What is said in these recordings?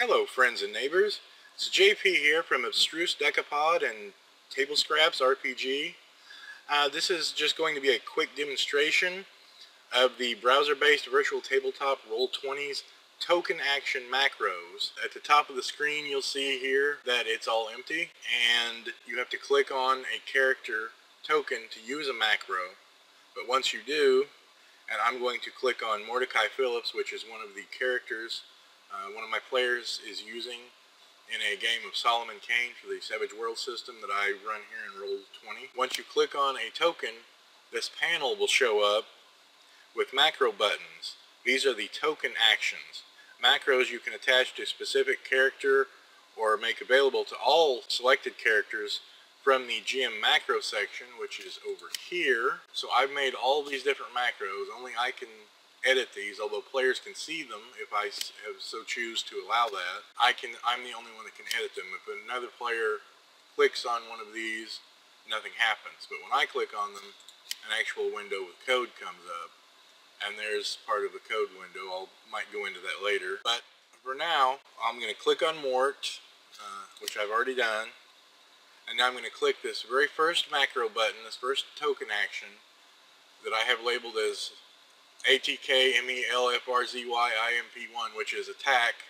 Hello friends and neighbors, it's JP here from Abstruse Decapod and Table Scraps RPG. This is just going to be a quick demonstration of the browser-based virtual tabletop Roll20's token action macros. At the top of the screen you'll see here that it's all empty and you have to click on a character token to use a macro. But once you do, and I'm going to click on Mordecai Phillips, which is one of the characters one of my players is using in a game of Solomon Kane for the Savage World system that I run here in Roll20. Once you click on a token, this panel will show up with macro buttons. These are the token actions. Macros you can attach to a specific character or make available to all selected characters from the GM macro section, which is over here. So I've made all these different macros. Only I can edit these, although players can see them if I so choose to allow that. I'm the only one that can edit them. If another player clicks on one of these, nothing happens. But when I click on them, an actual window with code comes up, and there's part of the code window. Might go into that later. But for now, I'm going to click on Mort, which I've already done, and now I'm going to click this very first macro button, this first token action that I have labeled as ATK-MELFRZY-IMP1, which is attack,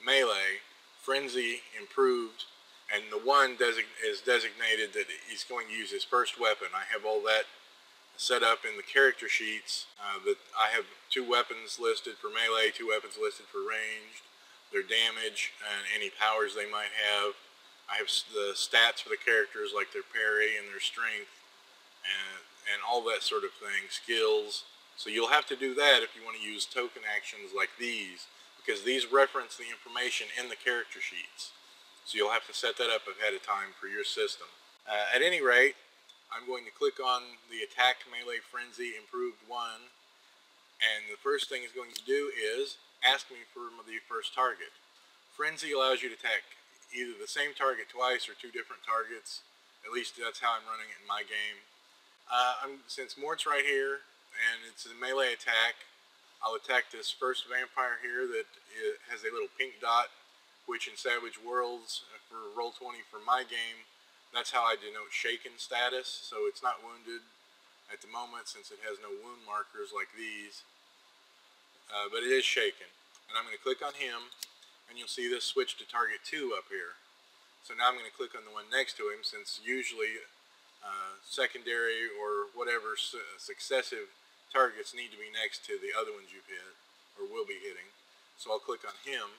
melee, frenzy, improved, and the one is designated that he's going to use his first weapon. I have all that set up in the character sheets. That I have 2 weapons listed for melee, 2 weapons listed for ranged, their damage, and any powers they might have. I have the stats for the characters, like their parry and their strength, and all that sort of thing, skills. So you'll have to do that if you want to use token actions like these, because these reference the information in the character sheets. So you'll have to set that up ahead of time for your system. At any rate, I'm going to click on the Attack Melee Frenzy Improved 1, and the first thing it's going to do is ask me for the first target. Frenzy allows you to attack either the same target twice or 2 different targets. At least that's how I'm running it in my game. Since Mort's right here, and it's a melee attack, I'll attack this first vampire here that has a little pink dot, which in Savage Worlds for Roll20 for my game, that's how I denote shaken status. So it's not wounded at the moment since it has no wound markers like these, but it is shaken. And I'm going to click on him, and you'll see this switch to target 2 up here. So now I'm going to click on the one next to him, since usually secondary or whatever successive targets need to be next to the other ones you've hit or will be hitting. So I'll click on him.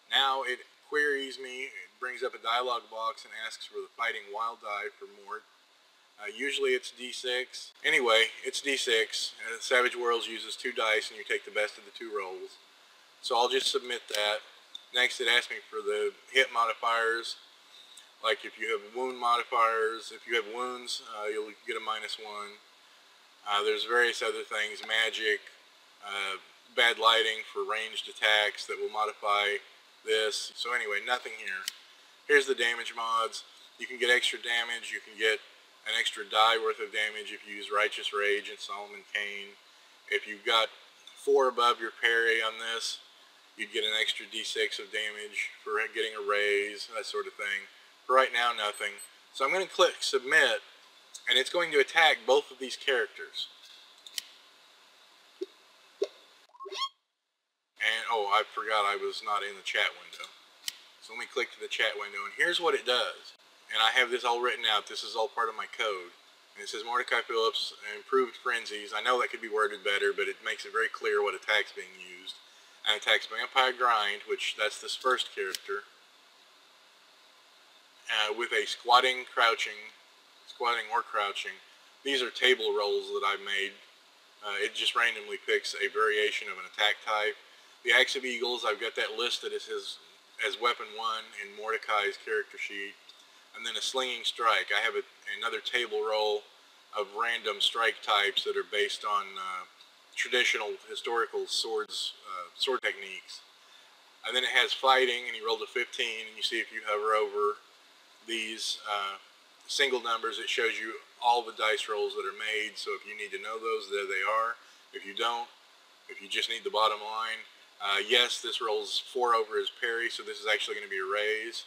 Now it queries me, it brings up a dialog box and asks for the fighting wild die for Mort. Usually it's D6. Anyway, it's D6. Savage Worlds uses 2 dice and you take the best of the 2 rolls. So I'll just submit that. Next it asks me for the hit modifiers. Like if you have wound modifiers, if you have wounds, you'll get a -1. There's various other things, magic, bad lighting for ranged attacks that will modify this. So anyway, nothing here. Here's the damage mods. You can get extra damage. You can get an extra die worth of damage if you use Righteous Rage and Solomon Kane. If you've got 4 above your parry on this, you'd get an extra D6 of damage for getting a raise, that sort of thing. For right now, nothing. So I'm going to click Submit, and it's going to attack both of these characters. And, oh, I forgot I was not in the chat window. So let me click to the chat window, and here's what it does. And I have this all written out. This is all part of my code. And it says Mordecai Phillips, Improved Frenzies. I know that could be worded better, but it makes it very clear what attack's being used. And attacks Vampire Grind, which that's this first character, with a squatting or crouching. These are table rolls that I've made. It just randomly picks a variation of an attack type. The Axe of Eagles, I've got that listed as weapon 1 in Mordecai's character sheet. And then a slinging strike. I have another table roll of random strike types that are based on traditional historical sword techniques. And then it has fighting, and he rolled a 15, and you see if you hover over these single numbers, it shows you all the dice rolls that are made. So if you need to know those, there they are. If you don't, if you just need the bottom line, Yes, this rolls 4 over his parry, so this is actually going to be a raise.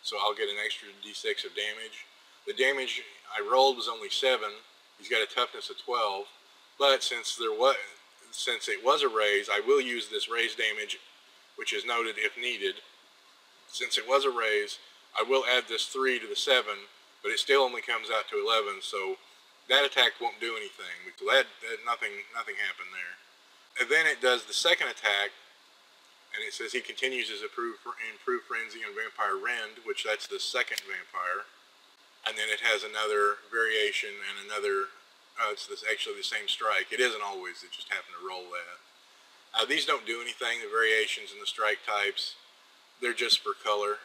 So I'll get an extra d6 of damage. The damage I rolled was only 7. He's got a toughness of 12. But since it was a raise, I will use this raise damage, which is noted if needed. Since it was a raise, I will add this 3 to the 7, but it still only comes out to 11, so that attack won't do anything. So nothing happened there. And then it does the second attack, and it says he continues his improved frenzy on Vampire Rend, which that's the second vampire. And then it has another variation and another, it's actually the same strike. It isn't always, it just happened to roll that. These don't do anything, the variations and the strike types. They're just for color.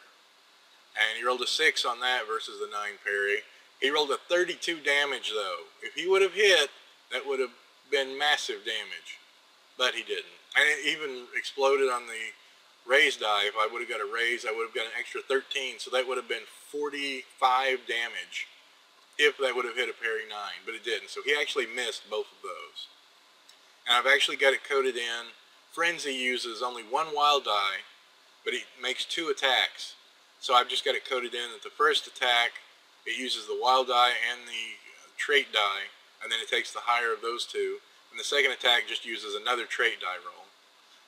And he rolled a 6 on that versus the 9 parry. He rolled a 32 damage though. If he would have hit, that would have been massive damage. But he didn't. And it even exploded on the raise die. If I would have got a raise, I would have got an extra 13. So that would have been 45 damage if that would have hit a parry 9. But it didn't. So he actually missed both of those. And I've actually got it coded in. Frenzy uses only 1 wild die, but it makes 2 attacks. So I've just got it coded in that the first attack, it uses the wild die and the trait die, and then it takes the higher of those 2. And the second attack just uses another trait die roll.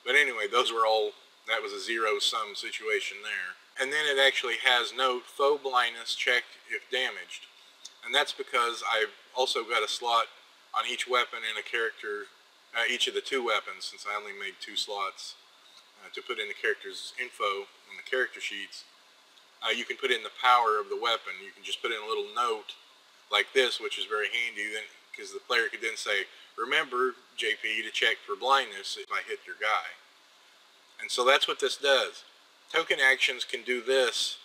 But anyway, that was a zero-sum situation there. And then it actually has note, foe blindness checked if damaged. And that's because I've also got a slot on each weapon in a character, each of the 2 weapons, since I only made 2 slots to put in the character's info on the character sheets. You can put in the power of the weapon. You can just put in a little note like this, which is very handy, because the player could then say, remember, JP, to check for blindness if I hit your guy. And so that's what this does. Token actions can do this.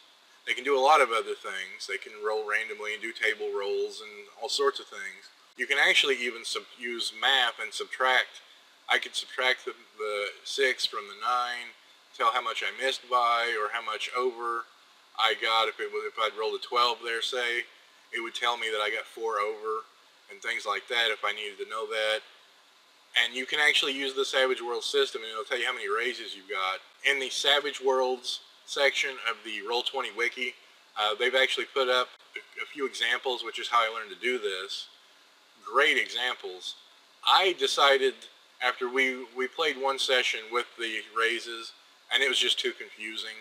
They can do a lot of other things. They can roll randomly and do table rolls and all sorts of things. You can actually even use math and subtract. I could subtract the 6 from the 9, tell how much I missed by or how much over I got. If I'd rolled a 12 there, say, it would tell me that I got 4 over and things like that if I needed to know that. And you can actually use the Savage Worlds system, and it'll tell you how many raises you've got. In the Savage Worlds section of the Roll20 wiki, they've actually put up a few examples, which is how I learned to do this. Great examples. I decided after we played one session with the raises, and it was just too confusing.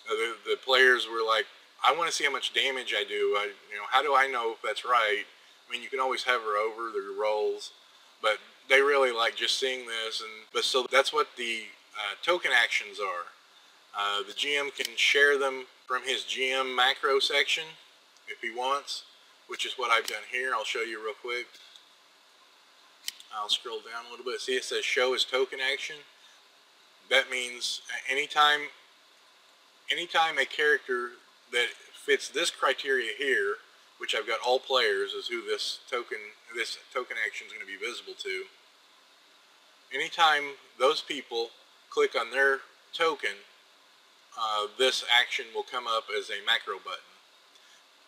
The players were like, I want to see how much damage I do. How do I know if that's right? I mean, you can always hover over the rolls, but they really like just seeing this. But so that's what the token actions are. The GM can share them from his GM macro section if he wants, which is what I've done here. I'll show you real quick. I'll scroll down a little bit. See, it says show as token action. That means anytime a character that fits this criteria here, which I've got all players as who this token action is going to be visible to. Anytime those people click on their token, this action will come up as a macro button.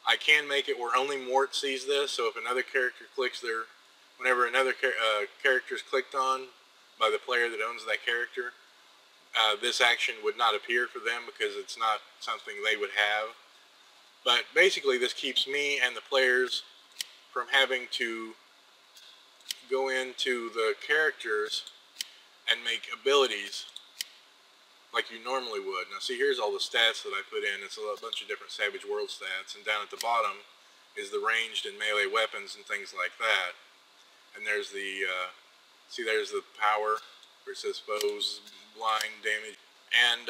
I can make it where only Mort sees this, so if another character clicks whenever another character is clicked on by the player that owns that character, this action would not appear for them because it's not something they would have. But basically this keeps me and the players from having to go into the characters and make abilities like you normally would. Now see, here's all the stats that I put in. It's a bunch of different Savage Worlds stats, and down at the bottom is the ranged and melee weapons and things like that. And there's the, see, there's the power where it says foes, blind, damage, and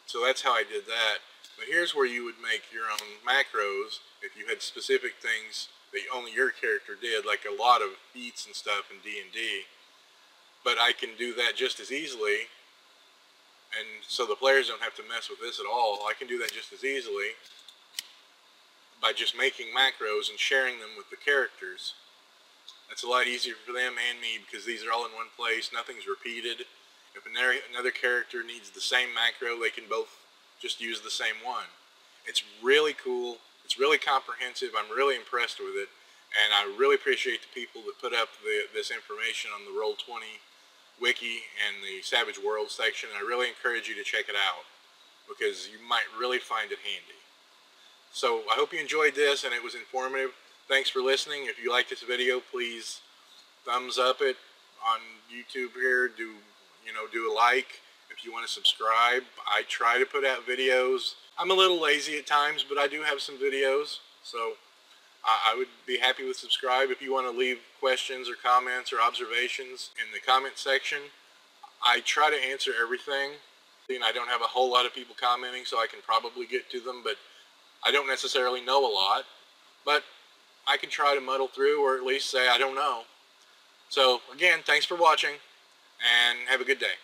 so that's how I did that. But here's where you would make your own macros if you had specific things that only your character did, like a lot of feats and stuff in D&D. But I can do that just as easily, and so the players don't have to mess with this at all. I can do that just as easily by just making macros and sharing them with the characters. That's a lot easier for them and me because these are all in one place. Nothing's repeated. If another character needs the same macro, they can both just use the same one. It's really cool. It's really comprehensive. I'm really impressed with it, and I really appreciate the people that put up this information on the Roll20 wiki and the Savage World section. I really encourage you to check it out because you might really find it handy. So I hope you enjoyed this and it was informative. Thanks for listening. If you like this video, please thumbs up it on YouTube here. Do a like. If you want to subscribe, I try to put out videos. I'm a little lazy at times, but I do have some videos. So I would be happy with subscribe. If you want to leave questions or comments or observations in the comment section, I try to answer everything. And I don't have a whole lot of people commenting, so I can probably get to them, but I don't necessarily know a lot. But I can try to muddle through, or at least say I don't know. So again, thanks for watching and have a good day.